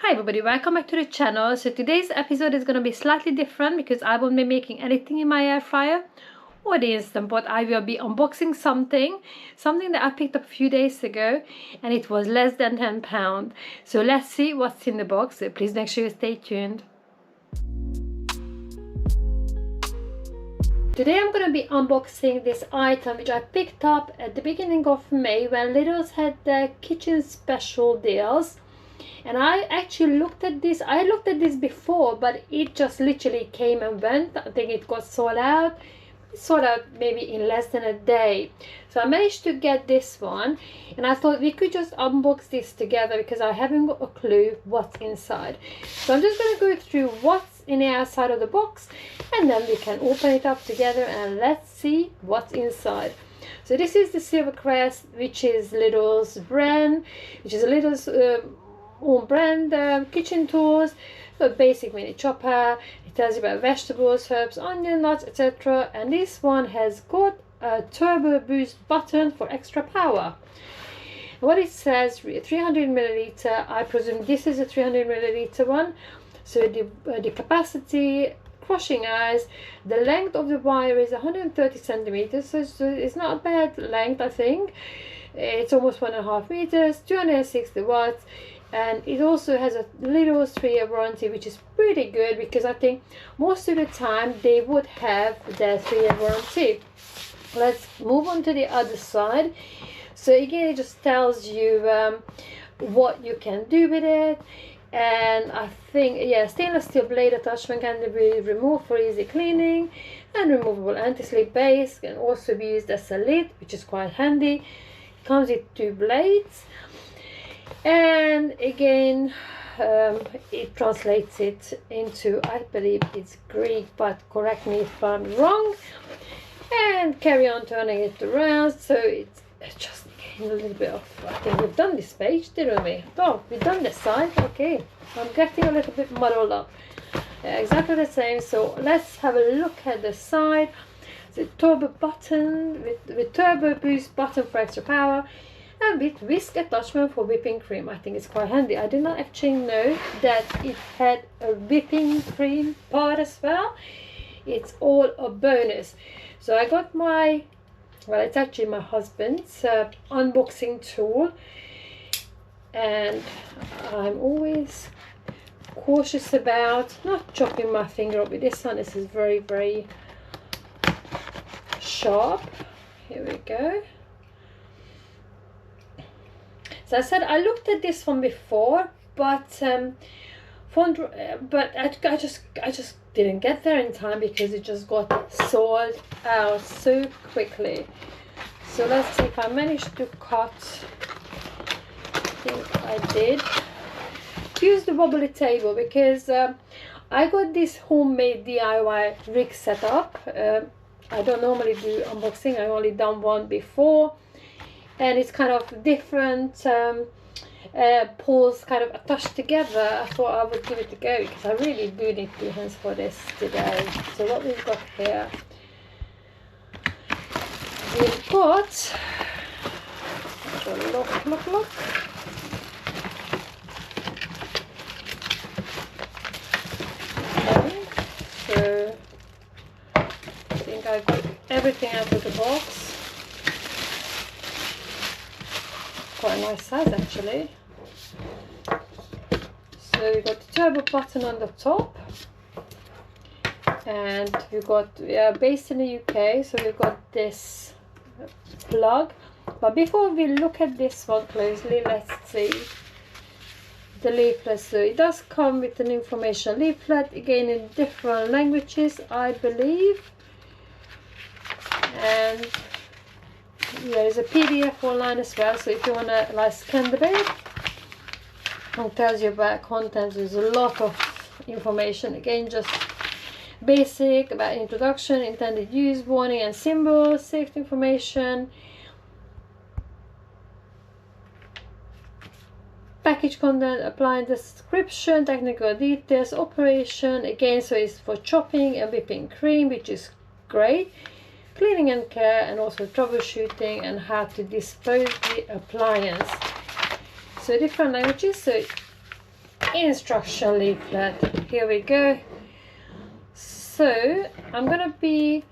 Hi everybody, welcome back to the channel. So today's episode is going to be slightly different because I won't be making anything in my air fryer or the Instant Pot. I will be unboxing something that I picked up a few days ago and it was less than £10. So let's see what's in the box. So please make sure you stay tuned. Today I'm going to be unboxing this item which I picked up at the beginning of May when Lidl's had their kitchen special deals. And I actually looked at this. I looked at this before, but it just literally came and went. I think it got sold out. Sold out maybe in less than a day. So I managed to get this one, and I thought we could just unbox this together because I haven't got a clue what's inside. So I'm just going to go through what's in the outside of the box, and then we can open it up together and let's see what's inside. So this is the SilverCrest, which is Lidl's brand, which is a Lidl's own brand kitchen tools. A basic mini chopper. It tells you about vegetables, herbs, onion, nuts, etc. And this one has got a turbo boost button for extra power. What it says, 300 milliliter. I presume this is a 300 milliliter one. So the capacity, crushing ice, the length of the wire is 130 centimeters. So it's not a bad length, I think. It's almost 1.5 meters, 260 watts. And it also has a Lidl's 3-year warranty, which is pretty good because I think most of the time they would have their 3-year warranty. Let's move on to the other side. So again, it just tells you what you can do with it. And I think, yeah, stainless steel blade attachment can be removed for easy cleaning, and removable anti-slip base can also be used as a lid, which is quite handy. It comes with 2 blades. And again, it translates it into, I believe it's Greek, but correct me if I'm wrong, and carry on turning it around. So it's just again a little bit of, I think we've done this page, didn't we? Oh, we've done this side. Okay, I'm getting a little bit muddled up. Exactly the same. So let's have a look at the side. The turbo button with turbo boost button for extra power, and with whisk attachment for whipping cream. I think it's quite handy. I did not actually know that it had a whipping cream part as well. It's all a bonus. So I got my, well, it's actually my husband's unboxing tool, and I'm always cautious about not chopping my finger up with this one. This is very, very sharp. Here we go. So I said I looked at this one before, but I just didn't get there in time because it just got sold out so quickly. So let's see if I managed to cut. I think I did. Use the wobbly table because I got this homemade DIY rig setup. I don't normally do unboxing. I've only done one before. And it's kind of different poles kind of attached together. I thought I would give it a go because I really do need 2 hands for this today. So what we've got here, we've got look. Okay. So I think I got everything out of the box. Quite a nice size actually. So we got the turbo button on the top, and we got, we are based in the UK, so we've got this plug. But before we look at this one closely, let's see the leaflet. So it does come with an information leaflet, again in different languages I believe, and there is a PDF online as well, so if you want to like scan the back, it tells you about contents. There's a lot of information, again just basic about introduction, intended use, warning and symbols, safety information, package content, appliance description, technical details, operation, again so it's for chopping and whipping cream, which is great. Cleaning and care, and also troubleshooting and how to dispose the appliance. So different languages. So instruction leaflet. Here we go. So I'm gonna be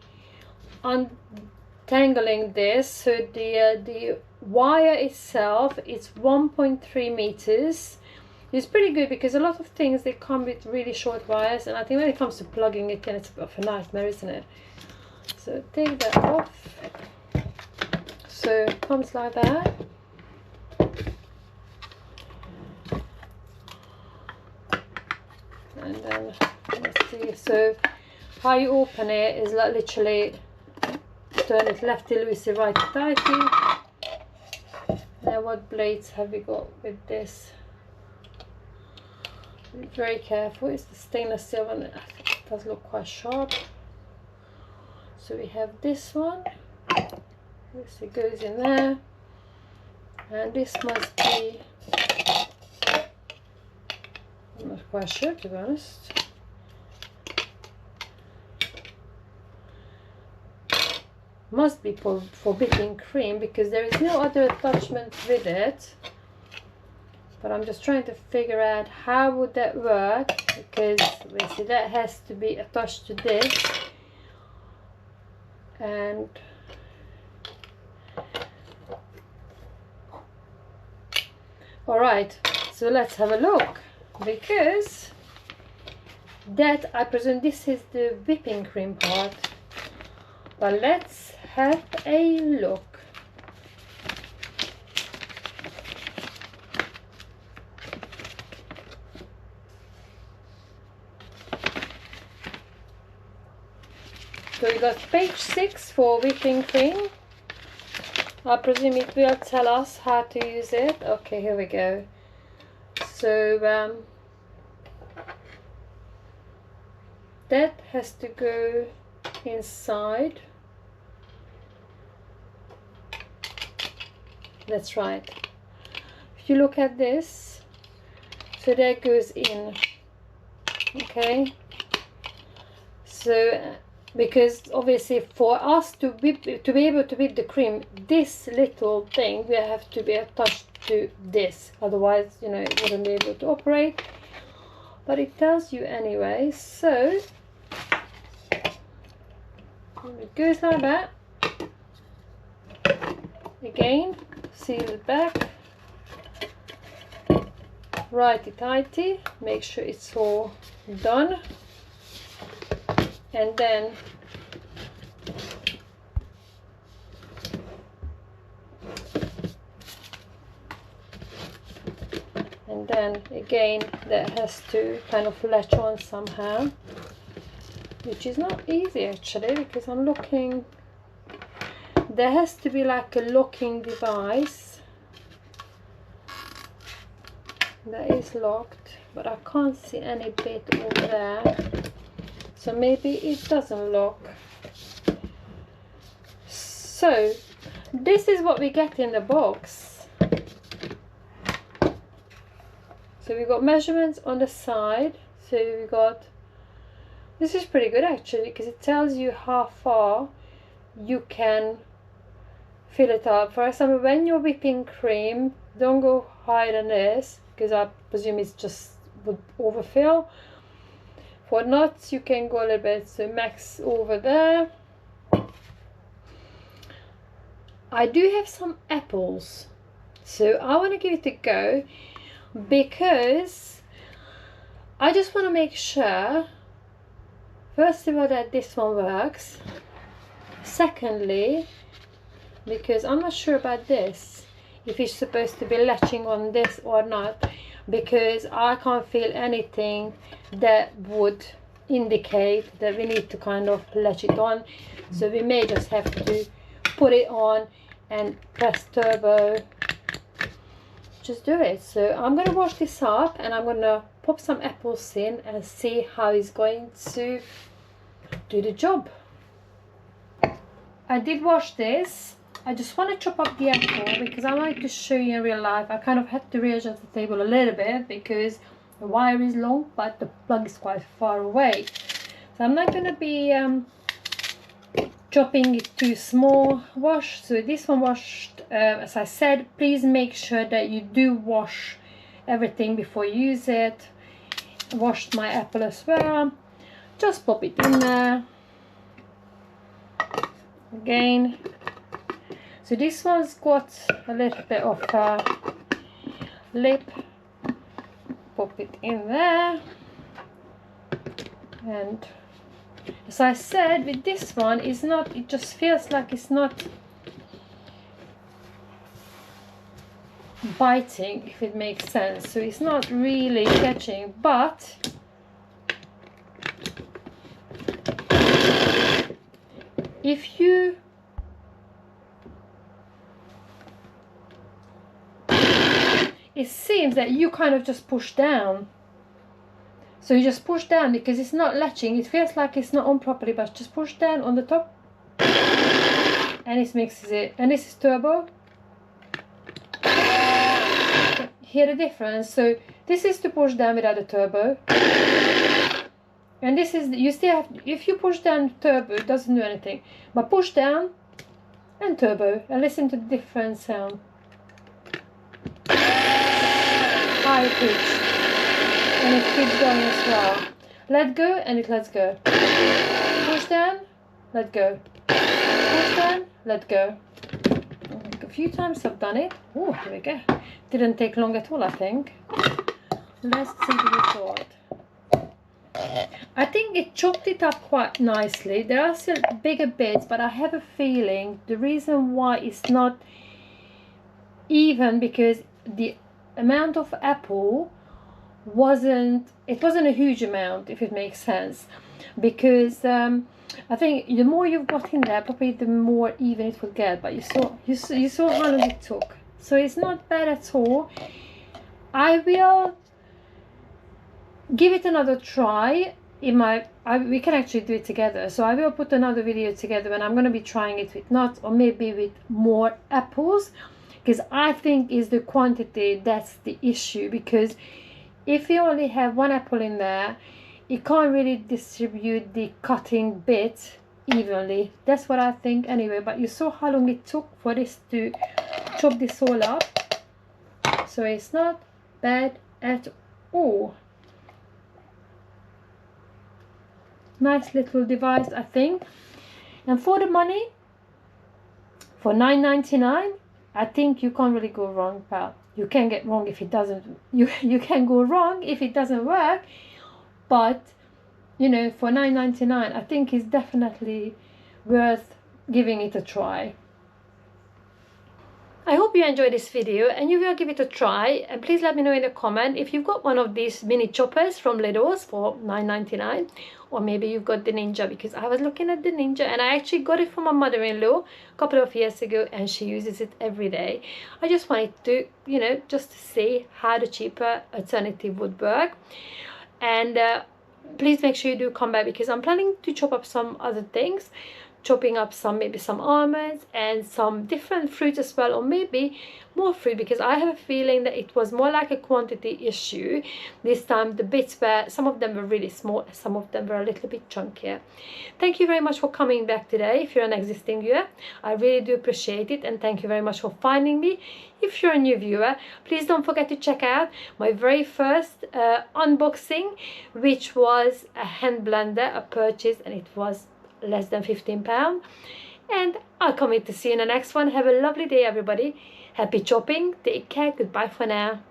untangling this. So the wire itself is 1.3 meters. It's pretty good because a lot of things they come with really short wires, and I think when it comes to plugging it in, it's a bit of a nightmare, isn't it? So take that off. So it comes like that. And then let's see. So how you open it is like literally turn it lefty loosey, righty tighty. Now what blades have we got with this? Be very careful. It's the stainless steel one. I think it does look quite sharp. So we have this one. This it goes in there, and this must be, I'm not quite sure to be honest. Must be for whipping cream because there is no other attachment with it. But I'm just trying to figure out how would that work, because obviously that has to be attached to this. And alright, so let's have a look, because that, I presume this is the whipping cream part. But let's have a look. So we got page 6 for whipping cream. I presume it will tell us how to use it. Okay, here we go. So that has to go inside. That's right. If you look at this, so that goes in. Okay. So because obviously for us to be able to whip the cream, this little thing will have to be attached to this, otherwise, you know, it wouldn't be able to operate. But it tells you anyway. So it goes like that. Again, seal it back, righty tighty, make sure it's all done. And then again that has to kind of latch on somehow, which is not easy actually, because I'm looking, there has to be like a locking device that is locked, but I can't see any bit over there. So maybe it doesn't lock. So this is what we get in the box. So we got measurements on the side. So we got, this is pretty good actually, because it tells you how far you can fill it up. For example, when you're whipping cream, don't go higher than this, because I presume it's just would overfill. For nuts, you can go a little bit, so max over there. I do have some apples, so I want to give it a go, because I just want to make sure, first of all, that this one works. Secondly, because I'm not sure about this, if it's supposed to be latching on this or not, because I can't feel anything that would indicate that we need to kind of latch it on. So we may just have to put it on and press turbo, just do it. So I'm gonna wash this up and I'm gonna pop some apples in and see how it's going to do the job. I did wash this. I just want to chop up the apple because I like to show you in real life. I kind of had to readjust the table a little bit because the wire is long but the plug is quite far away. So I'm not going to be chopping it too small wash. So this one washed, as I said, please make sure that you do wash everything before you use it. washed my apple as well. Just pop it in there again. So this one's got a little bit of a lip. Pop it in there. And as I said, with this one, it's not, it just feels like it's not biting, if it makes sense. So it's not really catching, but if you it seems that you kind of just push down. So you just push down because it's not latching. It feels like it's not on properly, but just push down on the top and it mixes it. And this is turbo. Hear the difference? So this is to push down without the turbo. And this is, you still have, if you push down turbo, it doesn't do anything. But push down and turbo and listen to the different sound. High pitch. And it keeps going as well. Let go and it lets go. Push down, let go. Push down, let go. A few times I've done it. Oh, here we go. Didn't take long at all, I think. Let's see the result. I think it chopped it up quite nicely. There are still bigger bits, but I have a feeling the reason why it's not even because the amount of apple wasn't a huge amount, if it makes sense, because I think the more you've got in there, probably the more even it will get. But you saw how long it took, so it's not bad at all. I will give it another try in my we can actually do it together, so I will put another video together when I'm going to be trying it with nuts or maybe with more apples, because I think is the quantity that's the issue. Because if you only have one apple in there, you can't really distribute the cutting bit evenly. That's what I think anyway. But you saw how long it took for this to chop this all up, so it's not bad at all. Nice little device, I think. And for the money, for $9.99, I think you can't really go wrong, pal. You can get wrong if it doesn't, you can go wrong if it doesn't work, but you know, for $9.99 I think it's definitely worth giving it a try. I hope you enjoyed this video and you will give it a try, and please let me know in the comment if you've got one of these mini choppers from Lidl's for $9.99, or maybe you've got the Ninja, because I was looking at the Ninja and I actually got it from my mother-in-law a couple of years ago and she uses it every day. I just wanted to, you know, just to see how the cheaper alternative would work. And please make sure you do come back, because I'm planning to chop up some other things, chopping up maybe some almonds and some different fruits as well, or maybe more fruit, because I have a feeling that it was more like a quantity issue this time. The bits were, some of them were really small, some of them were a little bit chunkier. Thank you very much for coming back today. If you're an existing viewer, I really do appreciate it, and thank you very much for finding me. If you're a new viewer, please don't forget to check out my very first unboxing, which was a hand blender, a purchase, and it was less than £15. And I'll come in to see you in the next one. Have a lovely day, everybody. Happy chopping. Take care. Goodbye for now.